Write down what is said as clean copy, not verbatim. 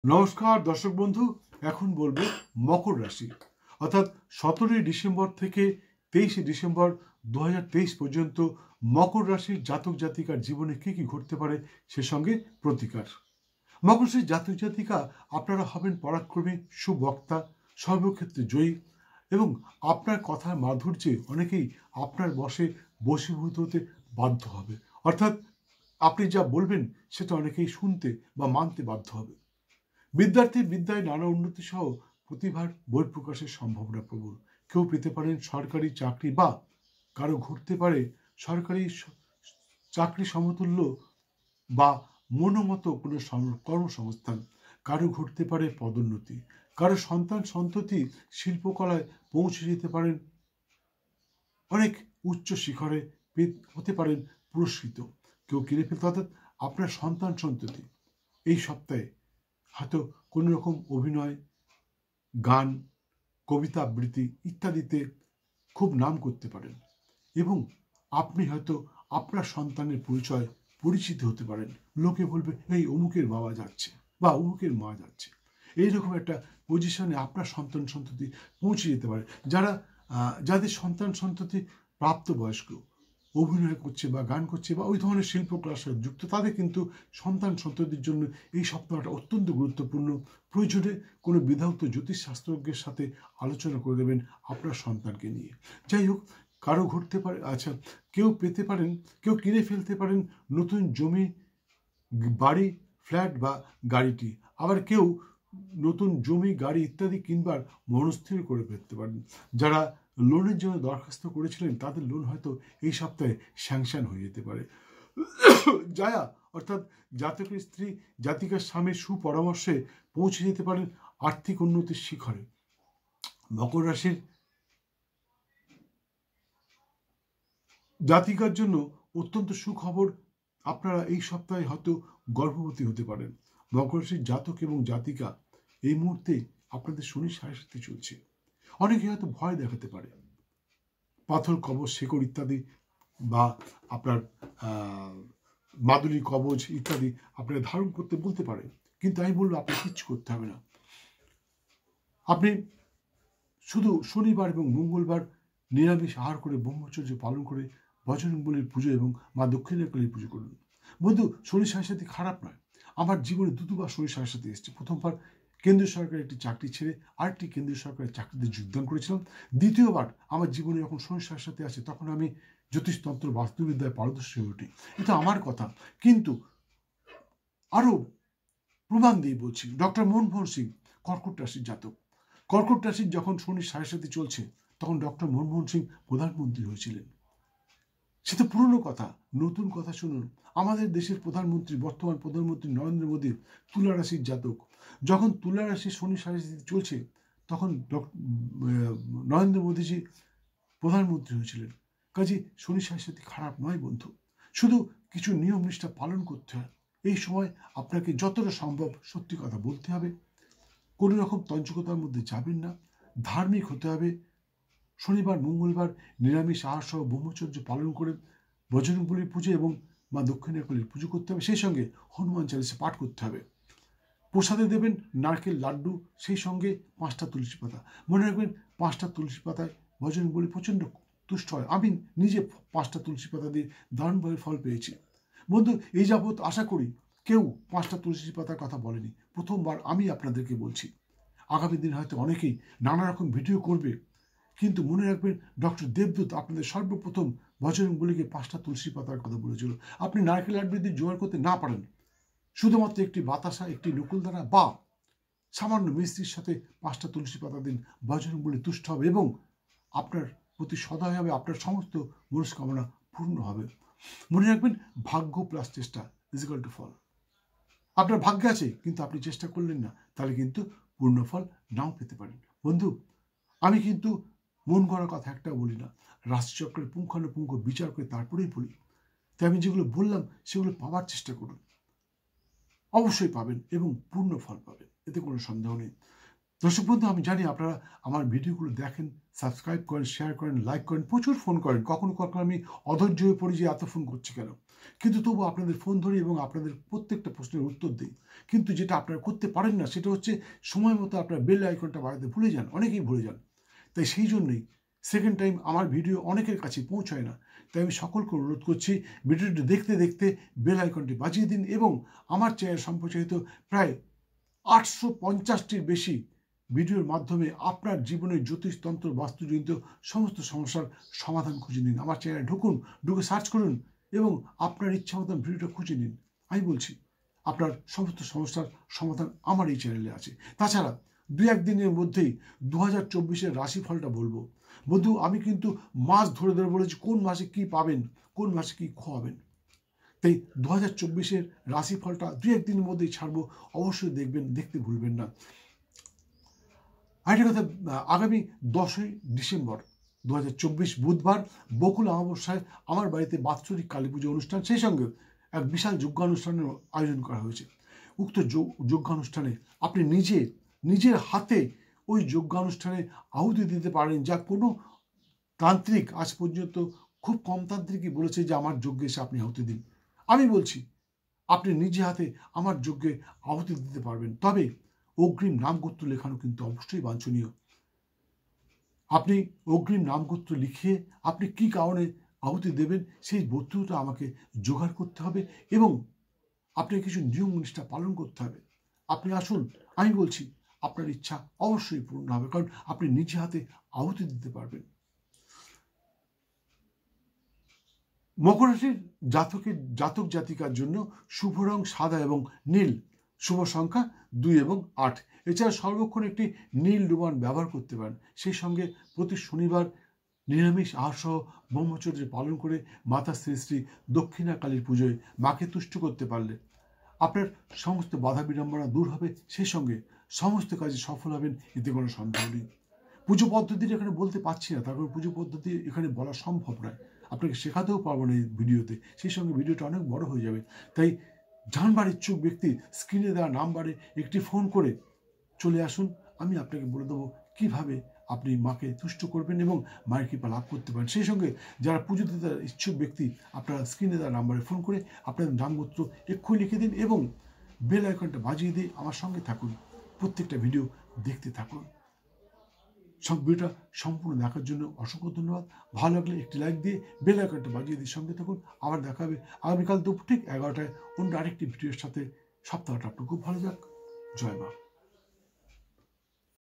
নমস্কার দর্শক বন্ধু, এখন বলবো মকর রাশি অর্থাৎ 17ই ডিসেম্বর থেকে 23শে ডিসেম্বর 2023 পর্যন্ত মকর রাশির জাতক জাতিকার জীবনে কি কি ঘটতে পারে সে সঙ্গে প্রতিকার। মকর রাশির জাতক জাতিকা আপনারা হবেন পরাক্রমী, সুবক্তা, সর্বক্ষেত্রে জয়ী এবং আপনার কথার মাধুর্যে অনেকেই আপনার বশে বশীভূত হতে বাধ্য হবে। অর্থাৎ আপনি যা বলবেন সেটা অনেকেই শুনতে বা মানতে বাধ্য হবে। বিদ্যার্থী বিদ্যায় নানা উন্নতি সহ প্রতিভার বহিঃপ্রকাশের সম্ভাবনা প্রবল। কেউ পেতে পারেন সরকারি চাকরি বা কারো ঘটতে পারে সরকারি চাকরি সমতুল্য বা মনোমতো কোনো কর্মসংস্থান। কারো ঘটতে পারে পদোন্নতি, কারো সন্তান সন্ততি শিল্পকলায় পৌঁছে যেতে পারেন অনেক উচ্চ শিখরে, হতে পারেন পুরস্কৃত। কেউ কিনে ফেলতে, অর্থাৎ আপনার সন্তান সন্ততি এই সপ্তাহে হয়তো কোনো রকম অভিনয়, গান, কবিতা আবৃত্তি ইত্যাদিতে খুব নাম করতে পারেন এবং আপনি হয়তো আপনার সন্তানের পরিচিত হতে পারেন। লোকে বলবে এই অমুকের বাবা যাচ্ছে বা অমুকের মা যাচ্ছে। এইরকম একটা পজিশনে আপনার সন্তান সন্ততি পৌঁছে যেতে পারে। যাদের সন্তান সন্ততি প্রাপ্তবয়স্ক, অভিনয় করছে বা গান করছে বা ওই ধরনের শিল্পকলার সাথে যুক্ত, তাদের কিন্তু সন্তান সন্ততির জন্য এই সপ্তাহটা অত্যন্ত গুরুত্বপূর্ণ। প্রয়োজনে কোনো বিধায়িত জ্যোতিষশাস্ত্রজ্ঞের সাথে আলোচনা করে দেবেন আপনার সন্তানকে নিয়ে। যাই হোক, কারো ঘটতে পারে, কেউ পেতে পারেন, কেউ কিনে ফেলতে পারেন নতুন জমি, বাড়ি, ফ্ল্যাট বা গাড়িটি। আবার কেউ নতুন জমি, গাড়ি ইত্যাদি কিনবার মনস্থির করে ফেলতে পারেন। যারা লোনের জন্য দরখাস্ত করেছিলেন তাদের লোন হয়তো এই সপ্তাহে স্যাংশন হয়ে যেতে পারে। যারা অর্থাৎ জাতকের স্ত্রী জাতিকার স্বামীর সুপরামর্শে পৌঁছে যেতে পারেন আর্থিক উন্নতির শিখরে। মকর রাশির জাতিকার জন্য অত্যন্ত সুখবর, আপনারা এই সপ্তাহে হয়তো গর্ভবতী হতে পারেন। মকর রাশির জাতক এবং জাতিকা এই মুহূর্তে আপনাদের শনি সাড়ে চলছে। অনেকে হয়তো ভয় দেখাতে পারে, পাথর, কবচ, শেকড় ইত্যাদি বা আপনার মাদুলি, কবচ ইত্যাদি আপনারা ধারণ করতে বলতে পারে, কিন্তু আমি বলবো আপনি কিচ্ছু করতে হবে না। আপনি শুধু শনিবার এবং মঙ্গলবার নিরামিষ আহার করে ব্রহ্মচর্য পালন করে বজরংবলীর পুজো এবং মা দক্ষিণাকালীর পুজো করুন। বন্ধু, শনি সাড়ে খারাপ নয়। আমার জীবনে দুবার শনি সাড়ে এসেছে। প্রথমবার কেন্দ্রীয় সরকারের একটি চাকরি ছেড়ে আরেকটি কেন্দ্রীয় সরকারের চাকরিতে যোগদান করেছিলাম। দ্বিতীয়বার আমার জীবনে যখন শনি সাড়ে আসে তখন আমি জ্যোতিষতন্ত্র বাস্তুবিদ্যায় পারদর্শী হয়ে উঠি। এটা আমার কথা, কিন্তু আরো প্রমাণ দিয়ে বলছি। ডক্টর মনমোহন সিং কর্কট রাশির জাতক। কর্কট রাশির যখন শনি সাড়ে চলছে তখন ডক্টর মনমোহন সিং প্রধানমন্ত্রী হয়েছিলেন। সে তো পুরনো কথা, নতুন কথা শুনুন। আমাদের দেশের প্রধানমন্ত্রী, বর্তমান প্রধানমন্ত্রী নরেন্দ্র মোদী তুলা রাশির জাতক। যখন তুলা রাশির শনি সাড়ে চলছে তখন নরেন্দ্র মোদীজি প্রধানমন্ত্রী হয়েছিলেন। কাজে শনি সাড়ে খারাপ নয় বন্ধু, শুধু কিছু নিয়ম নিষ্ঠা পালন করতে হয়। এই সময় আপনাকে যতটা সম্ভব সত্যি কথা বলতে হবে, কোনো রকম তঞ্চকতার মধ্যে যাবেন না, ধার্মিক হতে হবে। শনিবার মঙ্গলবার নিরামিষ আহার সহ ব্রহ্মচর্য পালন করে বজরংবলীর পুজো এবং মা দক্ষিণাকালীর পুজো করতে হবে। সেই সঙ্গে হনুমান চালিসা পাঠ করতে হবে। প্রসাদে দেবেন নারকেল লাড্ডু, সেই সঙ্গে 5টা তুলসী পাতা। মনে রাখবেন 5টা তুলসী পাতায় বজরংবলী প্রচণ্ড তুষ্ট হয়। আমি নিজে 5টা তুলসী পাতা দিয়ে দারুণভাবে ফল পেয়েছি। বন্ধু, এই যাবৎ আশা করি কেউ 5টা তুলসী পাতার কথা বলেনি, প্রথমবার আমি আপনাদেরকে বলছি। আগামী দিন হয়তো অনেকেই নানা রকম ভিডিও করবে, কিন্তু মনে রাখবেন ডক্টর দেবদূত আপনাদের সর্বপ্রথম বজরংবলীকে 5টা তুলসী পাতার কথা বলেছিল। আপনি নারকেল লাড্ডু যদি জোগাড় করতে না পারেন, শুধুমাত্র একটি বাতাসা, একটি নকুলদানা বা সামান্য মিস্ত্রির সাথে 5টা তুলসী পাতা দিন, বজরংবলী তুষ্ট হবে এবং আপনার প্রতি সদয় হবে, আপনার সমস্ত মনস্কামনা পূর্ণ হবে। মনে রাখবেন, ভাগ্য প্লাস চেষ্টা ইজ ইকুয়াল টু ফল। আপনার ভাগ্য আছে কিন্তু আপনি চেষ্টা করলেন না, তাহলে কিন্তু পূর্ণ ফল নাও পেতে পারেন। বন্ধু, আমি কিন্তু মন গড়া কথা একটা বলি না, রাশিচক্রের পুঙ্খানুপুঙ্খ বিচার করে তারপরেই বলি। তাই আমি যেগুলো বললাম সেগুলো পাওয়ার চেষ্টা করুন, অবশ্যই পাবেন এবং পূর্ণ ফল পাবেন, এতে কোনো সন্দেহ নেই। দর্শক বন্ধু, আমি জানি আপনারা আমার ভিডিওগুলো দেখেন, সাবস্ক্রাইব করেন, শেয়ার করেন, লাইক করেন, প্রচুর ফোন করেন। কখনো কখনো আমি অধৈর্য হয়ে পড়ি যে এত ফোন করছি কেন, কিন্তু তবু আপনাদের ফোন ধরি এবং আপনাদের প্রত্যেকটা প্রশ্নের উত্তর দিই। কিন্তু যেটা আপনারা করতে পারেন না সেটা হচ্ছে সময় মতো আপনার বেল আইকনটা বাড়াতে ভুলে যান, অনেকেই ভুলে যান। তাই সেই জন্যই সেকেন্ড টাইম আমার ভিডিও অনেকের কাছে পৌঁছায় না। তাই আমি সকলকে অনুরোধ করছি, ভিডিওটি দেখতে দেখতে বেল আইকনটি বাজিয়ে দিন এবং আমার চ্যানেল সম্প্রচারিত প্রায় 850টির বেশি ভিডিওর মাধ্যমে আপনার জীবনের জ্যোতিষতন্ত্র, বাস্তুজনিত সমস্ত সমস্যার সমাধান খুঁজে নিন। আমার চ্যানেলে ঢুকে সার্চ করুন এবং আপনার ইচ্ছা মতন ভিডিওটা খুঁজে নিন। আমি বলছি, আপনার সমস্ত সমস্যার সমাধান আমার এই চ্যানেলে আছে। তাছাড়া 2-1 দিনের মধ্যেই 2024-এর রাশিফলটা বলবো। বন্ধু, আমি কিন্তু মাস ধরে বলেছি কোন মাসে কি পাবেন, কোন মাসে কি খোয়াবেন। তাই 2024-এর রাশিফলটা 2-1 দিনের মধ্যেই ছাড়বো, অবশ্যই দেখবেন, দেখতে ভুলবেন না। আরেকটা কথা, আগামী 10ই ডিসেম্বর 2024 বুধবার বকুল অমাবস্যায় আমার বাড়িতে বাৎসরিক কালী পুজো অনুষ্ঠান, সেই সঙ্গে এক বিশাল যজ্ঞানুষ্ঠানের আয়োজন করা হয়েছে। উক্ত যজ্ঞানুষ্ঠানে আপনি নিজের হাতে ওই যজ্ঞানুষ্ঠানে আহুতি দিতে পারেন, যা কোনো তান্ত্রিক আজ পর্যন্ত, খুব কম তান্ত্রিকই বলেছে যে আমার যজ্ঞে এসে আপনি আহুতি দিন। আমি বলছি আপনি নিজে হাতে আমার যজ্ঞে আহুতি দিতে পারবেন, তবে অগ্রিম নামগোত্র লেখানো কিন্তু অবশ্যই বাঞ্ছনীয়। আপনি অগ্রিম নামগোত্র লিখিয়ে আপনি কি কারণে আহুতি দেবেন সেই বস্তুটা আমাকে জোগাড় করতে হবে এবং আপনাকে কিছু নিয়ম নিষ্ঠা পালন করতে হবে। আপনি আসুন, আমি বলছি আপনার ইচ্ছা অবশ্যই পূর্ণ হবে, কারণ আপনি নিজে হাতে আহুতি দিতে পারবেন। মকর রাশির জাতক জাতিকার জন্য শুভ রং সাদা এবং নীল, শুভ সংখ্যা 2 এবং 8। এছাড়া সর্বক্ষণ একটি নীল রুমাল ব্যবহার করতে পারেন। সেই সঙ্গে প্রতি শনিবার নিরামিষ আহারসহ ব্রহ্মচর্য পালন করে মাতা শ্রী শ্রী দক্ষিণা কালীর পুজোয় মাকে তুষ্ট করতে পারলে আপনার সমস্ত বাধা বিড়ম্বনা দূর হবে, সেই সঙ্গে সমস্ত কাজে সফল হবেন, এতে কোনো সন্দেহ নেই। পুজো পদ্ধতিটা এখানে বলতে পারছি না, তার কারণ পুজো পদ্ধতি এখানে বলা সম্ভব নয়, আপনাকে শেখাতেও পারবো না এই ভিডিওতে, সেই সঙ্গে ভিডিওটা অনেক বড় হয়ে যাবে। তাই জানবার ইচ্ছুক ব্যক্তি স্ক্রিনে দেওয়া নাম্বারে একটি ফোন করে চলে আসুন, আমি আপনাকে বলে দেবো কীভাবে আপনি মাকে তুষ্ট করবেন এবং মায়ের কৃপা লাভ করতে পারেন। সেই সঙ্গে যারা পুজো দিতে ইচ্ছুক ব্যক্তি, আপনারা স্ক্রিনে দেওয়া নাম্বারে ফোন করে আপনাদের নামগোত্র এক্ষুনি লিখে দিন এবং বেল আইকনটা বাজিয়ে দিয়ে আমার সঙ্গে থাকুন, প্রত্যেকটা ভিডিও দেখতে থাকুন। সব ভিডিওটা সম্পূর্ণ দেখার জন্য অসংখ্য ধন্যবাদ। ভালো লাগলে একটি লাইক দিয়ে বেল আইকনটা বাজিয়ে দিয়ে সঙ্গে থাকুন। আবার দেখা হবে আগামীকাল দুপুর ঠিক 11টায় অন্য আরেকটি ভিডিওর সাথে। সপ্তাহটা আপনার খুব ভালো যাক। জয় মা।